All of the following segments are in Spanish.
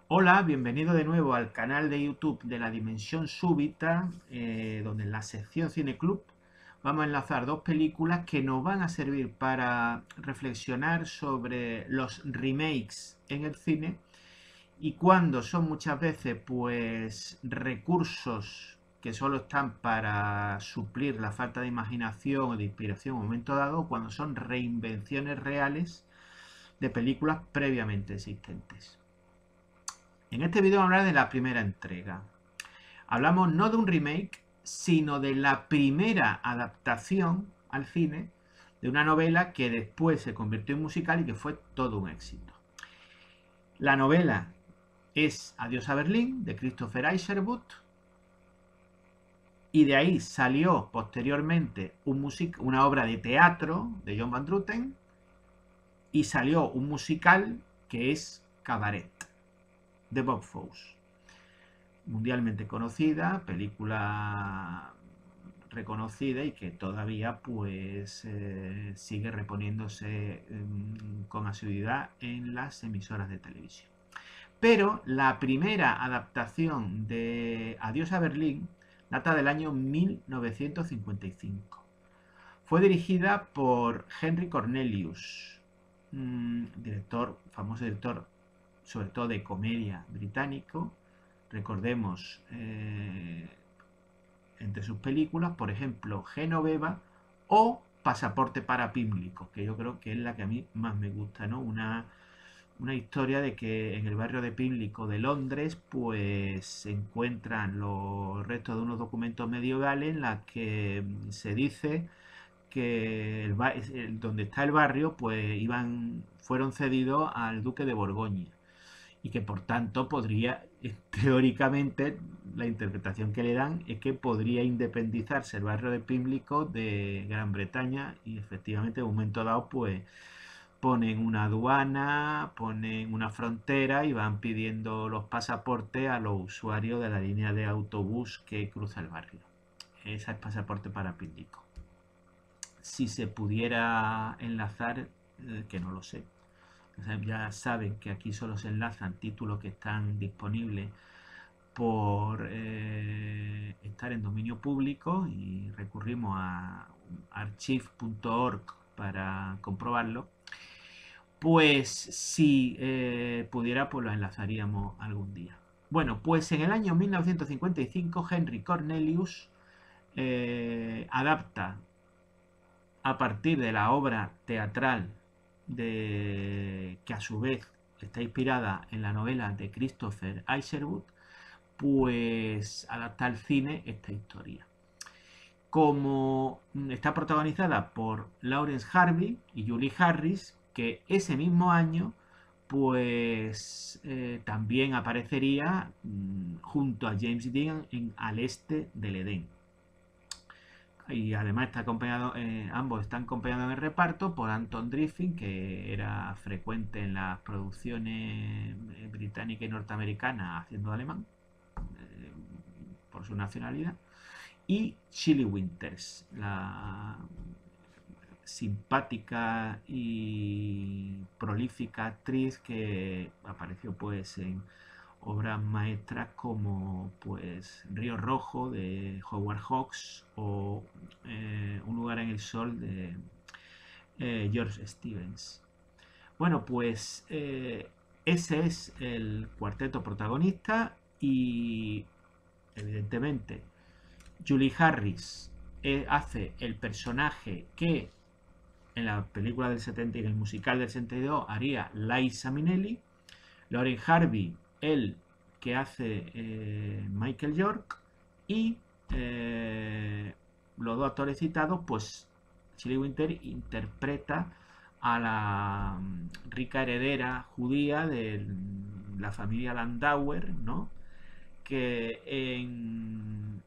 Hola, bienvenido de nuevo al canal de YouTube de la Dimensión Súbita, donde en la sección Cine Club vamos a enlazar dos películas que nos van a servir para reflexionar sobre los remakes en el cine y cuando son muchas veces pues recursos que solo están para suplir la falta de imaginación o de inspiración en un momento dado, cuando son reinvenciones reales de películas previamente existentes. En este vídeo vamos a hablar de la primera entrega. Hablamos no de un remake, sino de la primera adaptación al cine de una novela que después se convirtió en musical y que fue todo un éxito. La novela es Adiós a Berlín, de Christopher Isherwood, y de ahí salió posteriormente una obra de teatro de John Van Druten, y salió un musical que es Cabaret, de Bob Fosse. Mundialmente conocida, película reconocida y que todavía pues sigue reponiéndose con asiduidad en las emisoras de televisión. Pero la primera adaptación de Adiós a Berlín data del año 1955. Fue dirigida por Henry Cornelius, famoso director sobre todo de comedia británico. Recordemos entre sus películas, por ejemplo, Genoveva o Pasaporte para Pímlico, que yo creo que es la que a mí más me gusta, ¿no? Una historia de que en el barrio de Pimlico de Londres pues se encuentran los restos de unos documentos medievales en los que se dice que donde está el barrio pues fueron cedidos al duque de Borgoña y que por tanto podría, teóricamente, la interpretación que le dan es que podría independizarse el barrio de Pimlico de Gran Bretaña y efectivamente en un momento dado pues ponen una aduana, ponen una frontera y van pidiendo los pasaportes a los usuarios de la línea de autobús que cruza el barrio. Ese es pasaporte para Pimlico. Si se pudiera enlazar, que no lo sé, ya saben que aquí solo se enlazan títulos que están disponibles por estar en dominio público y recurrimos a archive.org para comprobarlo. Pues si pudiera, pues lo enlazaríamos algún día. Bueno, pues en el año 1955 Henry Cornelius adapta a partir de la obra teatral que a su vez está inspirada en la novela de Christopher Isherwood, pues adapta al cine esta historia. Como está protagonizada por Lawrence Harvey y Julie Harris, que ese mismo año pues también aparecería junto a James Dean en Al Este del Edén. Y además está acompañado, ambos están acompañados en el reparto por Anton Driffin, que era frecuente en las producciones británicas y norteamericanas haciendo alemán, por su nacionalidad, y Shelley Winters, la simpática y prolífica actriz que apareció pues en obras maestras como pues Río Rojo de Howard Hawks o Un lugar en el sol de George Stevens. Bueno, pues ese es el cuarteto protagonista y evidentemente Julie Harris hace el personaje que en la película del 70 y en el musical del 72 haría Liza Minnelli. Lauren Harvey, el que hace Michael York, y los dos actores citados, pues Shelley Winter interpreta a la rica heredera judía de la familia Landauer, ¿no? Que en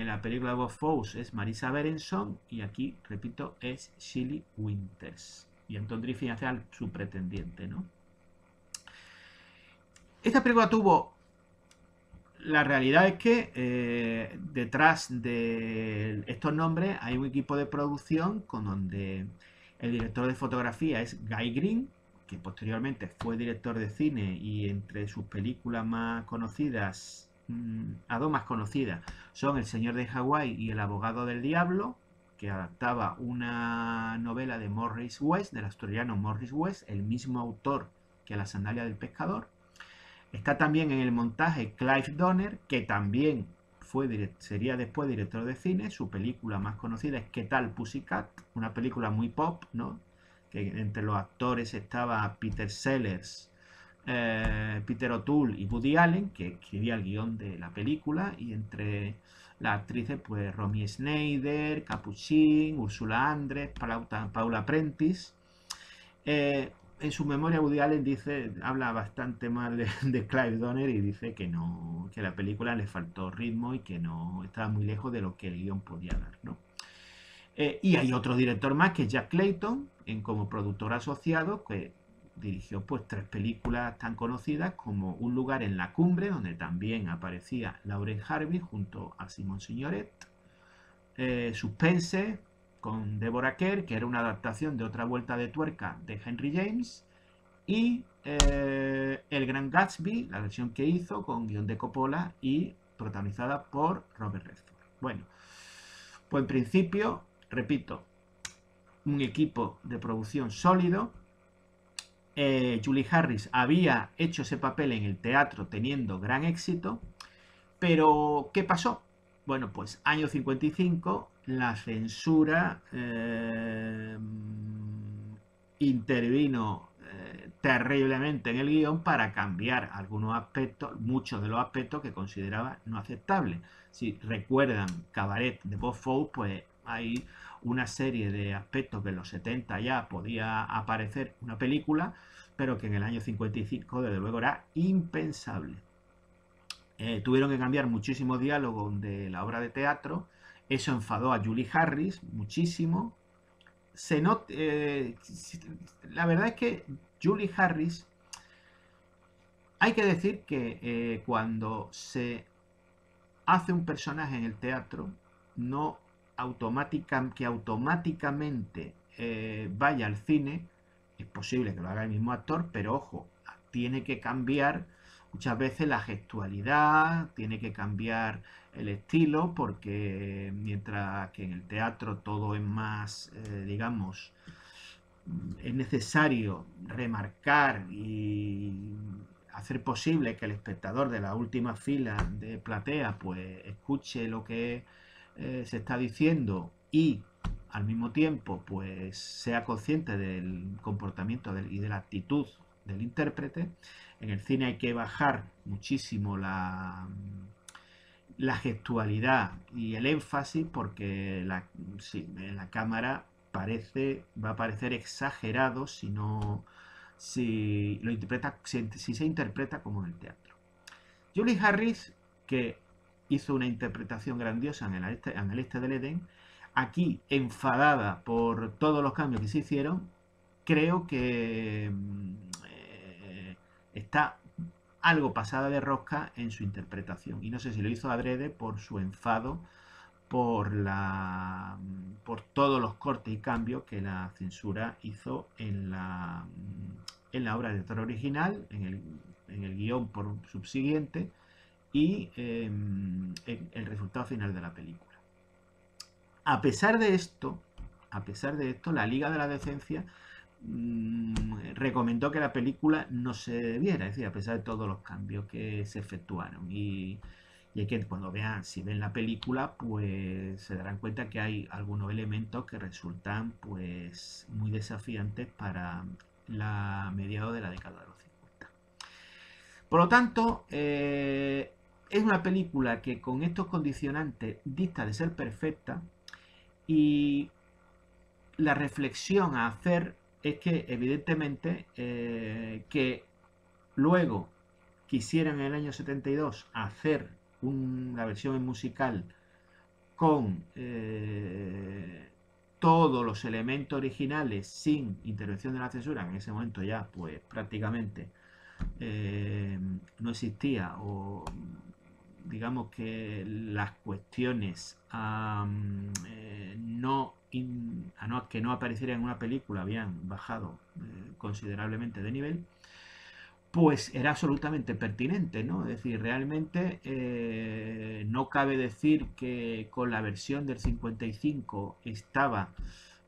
la película de Bob Fosse es Marisa Berenson y aquí, repito, es Shelley Winters. Y Anton Driffin hace a su pretendiente, ¿no? Esta película tuvo... La realidad es que detrás de estos nombres hay un equipo de producción con donde el director de fotografía es Guy Green, que posteriormente fue director de cine y entre sus películas más conocidas, a dos más conocidas, son El Señor de Hawái y El Abogado del Diablo, que adaptaba una novela de Morris West, del asturiano Morris West, el mismo autor que La Sandalia del Pescador. Está también en el montaje Clive Donner, que también sería después director de cine. Su película más conocida es ¿Qué tal Pussycat? Una película muy pop, ¿no? Que entre los actores estaba Peter Sellers, Peter O'Toole y Woody Allen, que escribía el guión de la película, y entre las actrices, pues Romy Schneider, Capuchin, Ursula Andress, Paula Prentice. En su memoria Woody Allen habla bastante mal de Clive Donner y dice que no, que la película le faltó ritmo y que no estaba muy lejos de lo que el guión podía dar, ¿no? Y hay otro director más que es Jack Clayton, como productor asociado, que dirigió pues 3 películas tan conocidas como Un lugar en la cumbre, donde también aparecía Laurel Harvey junto a Simon Signoret, Suspense con Deborah Kerr, que era una adaptación de Otra vuelta de tuerca de Henry James, y El Gran Gatsby, la versión que hizo con guión de Coppola y protagonizada por Robert Redford. Bueno, pues en principio, repito, un equipo de producción sólido. Julie Harris había hecho ese papel en el teatro teniendo gran éxito, pero ¿qué pasó? Bueno, pues año 55, la censura intervino terriblemente en el guión para cambiar algunos aspectos, muchos de los aspectos que consideraba no aceptables. Si recuerdan Cabaret de Bob Fosse, pues hay una serie de aspectos que en los 70 ya podía aparecer una película, pero que en el año 55 desde luego era impensable. Tuvieron que cambiar muchísimos diálogos de la obra de teatro. Eso enfadó a Julie Harris muchísimo. La verdad es que Julie Harris, hay que decir que cuando se hace un personaje en el teatro, no que automáticamente vaya al cine, es posible que lo haga el mismo actor, pero ojo, tiene que cambiar muchas veces la gestualidad, tiene que cambiar el estilo, porque mientras que en el teatro todo es más, digamos, es necesario remarcar y hacer posible que el espectador de la última fila de platea pues escuche lo que se está diciendo y al mismo tiempo pues sea consciente del comportamiento y de la actitud del intérprete. En el cine hay que bajar muchísimo la gestualidad y el énfasis porque en la cámara va a parecer exagerado si se interpreta como en el teatro. Julie Harris, que hizo una interpretación grandiosa en el este del Edén, aquí enfadada por todos los cambios que se hicieron, creo que está algo pasada de rosca en su interpretación. Y no sé si lo hizo adrede por su enfado por todos los cortes y cambios que la censura hizo en la obra de teatro original, en el guión por subsiguiente y el resultado final de la película. A pesar de esto, la Liga de la Decencia recomendó que la película no se viera, es decir, a pesar de todos los cambios que se efectuaron. Y hay que cuando si ven la película, pues se darán cuenta que hay algunos elementos que resultan pues muy desafiantes para la mediados de la década de los 50. Por lo tanto, es una película que con estos condicionantes dista de ser perfecta, y la reflexión a hacer es que evidentemente que luego quisieran en el año 72 hacer una versión en musical con todos los elementos originales sin intervención de la censura, en ese momento ya pues prácticamente no existía, o digamos que las cuestiones que no aparecieran en una película habían bajado considerablemente de nivel, pues era absolutamente pertinente, ¿no? Es decir, realmente no cabe decir que con la versión del 55 estaba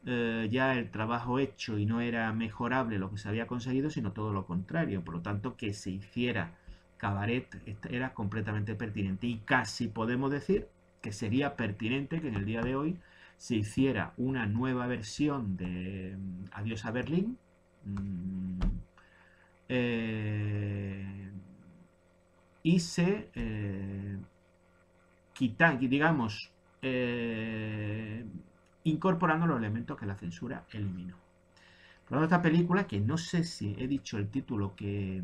ya el trabajo hecho y no era mejorable lo que se había conseguido, sino todo lo contrario. Por lo tanto, que se hiciera Cabaret era completamente pertinente y casi podemos decir que sería pertinente que en el día de hoy se hiciera una nueva versión de Adiós a Berlín, y se quitan, digamos, incorporando los elementos que la censura eliminó. Por lo tanto, esta película, que no sé si he dicho el título que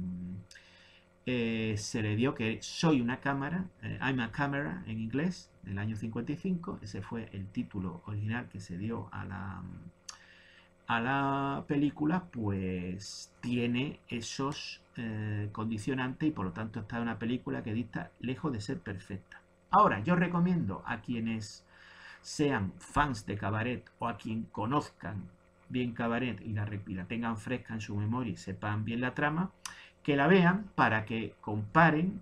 se le dio, que Soy una cámara, I'm a Camera en inglés, del año 55, ese fue el título original que se dio a la película, pues tiene esos condicionantes y por lo tanto está una película que dista lejos de ser perfecta. Ahora, yo recomiendo a quienes sean fans de Cabaret o a quien conozcan bien Cabaret y la tengan fresca en su memoria y sepan bien la trama, que la vean para que comparen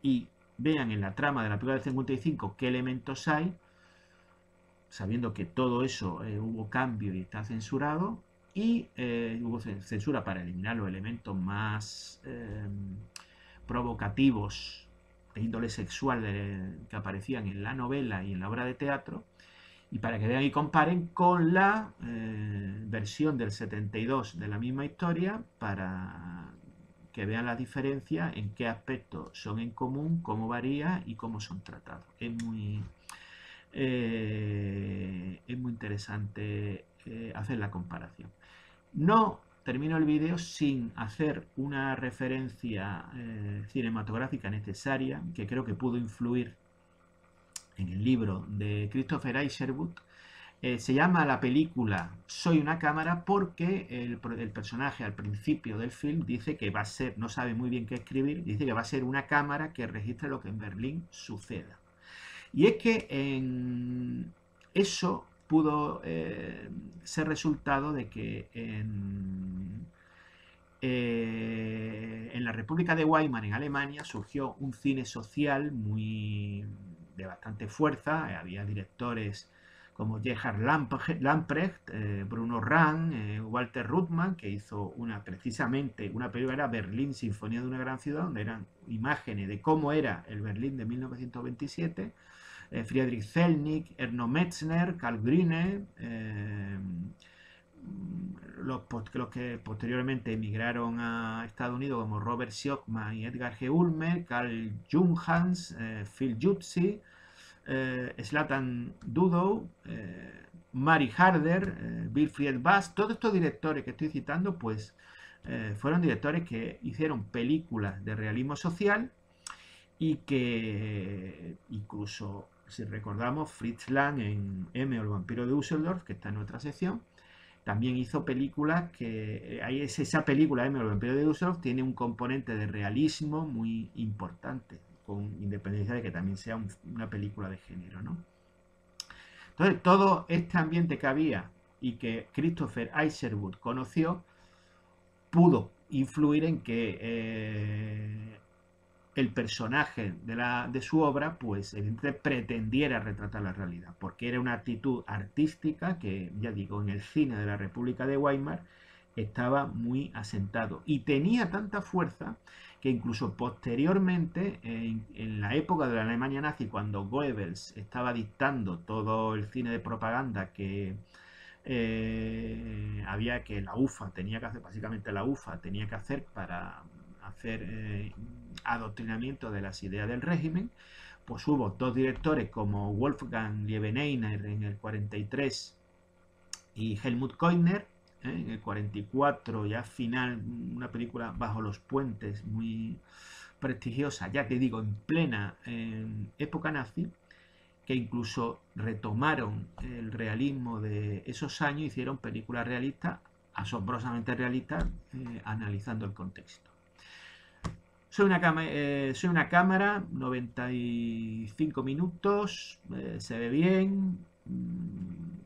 y vean en la trama de la película del 55 qué elementos hay, sabiendo que todo eso hubo cambio y está censurado, y hubo censura para eliminar los elementos más provocativos de índole sexual que aparecían en la novela y en la obra de teatro, y para que vean y comparen con la versión del 72 de la misma historia, para que vean la diferencia, en qué aspectos son en común, cómo varía y cómo son tratados. Es muy interesante hacer la comparación. No termino el vídeo sin hacer una referencia cinematográfica necesaria que creo que pudo influir en el libro de Christopher Isherwood. Se llama la película Soy una cámara porque el personaje al principio del film dice que va a ser, no sabe muy bien qué escribir, dice que va a ser una cámara que registre lo que en Berlín suceda. Y es que eso pudo ser resultado de que en la República de Weimar, en Alemania, surgió un cine social de bastante fuerza. Había directores como Gerhard Lamprecht, Bruno Rang, Walter Ruttmann, que hizo precisamente una película, era Berlín, Sinfonía de una gran ciudad, donde eran imágenes de cómo era el Berlín de 1927. Friedrich Selnick, Erno Metzner, Karl Grüne, los que posteriormente emigraron a Estados Unidos, como Robert Siodmak y Edgar G. Ulmer, Carl Junghans, Phil Jutzi, Zlatan Dudow, Mary Harder, Wilfried Bass. Todos estos directores que estoy citando, pues fueron directores que hicieron películas de realismo social y que incluso, si recordamos, Fritz Lang en M o el vampiro de Düsseldorf, que está en nuestra sección, también hizo películas que esa película M o el vampiro de Düsseldorf tiene un componente de realismo muy importante, con independencia de que también sea una película de género, ¿no? Entonces, todo este ambiente que había y que Christopher Isherwood conoció pudo influir en que el personaje de su obra, pues evidentemente pretendiera retratar la realidad, porque era una actitud artística que, ya digo, en el cine de la República de Weimar estaba muy asentado y tenía tanta fuerza que incluso posteriormente, en la época de la Alemania nazi, cuando Goebbels estaba dictando todo el cine de propaganda que había, que la UFA tenía que hacer, básicamente la UFA tenía que hacer para hacer adoctrinamiento de las ideas del régimen, pues hubo dos directores como Wolfgang Liebeneiner en el 43 y Helmut Keutner en el 44, ya final, una película Bajo los puentes muy prestigiosa, ya te digo, en plena época nazi, que incluso retomaron el realismo de esos años, hicieron películas realistas, asombrosamente realistas, analizando el contexto. Soy una cámara, 95 minutos, se ve bien,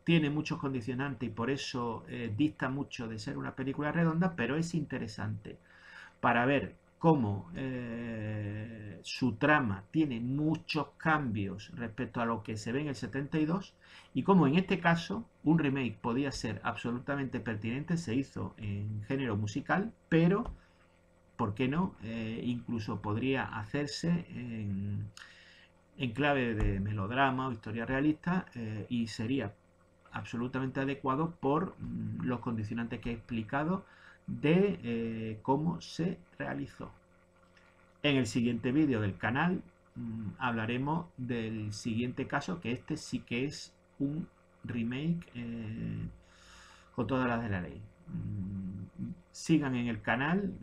tiene muchos condicionantes y por eso dista mucho de ser una película redonda, pero es interesante para ver cómo su trama tiene muchos cambios respecto a lo que se ve en el 72 y cómo en este caso un remake podía ser absolutamente pertinente, se hizo en género musical, pero ¿por qué no? Incluso podría hacerse en clave de melodrama o historia realista y sería absolutamente adecuado por los condicionantes que he explicado de cómo se realizó. En el siguiente vídeo del canal hablaremos del siguiente caso, que este sí que es un remake con todas las de la ley. Sigan en el canal,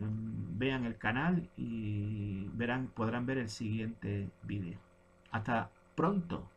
vean el canal y podrán ver el siguiente vídeo. Hasta pronto.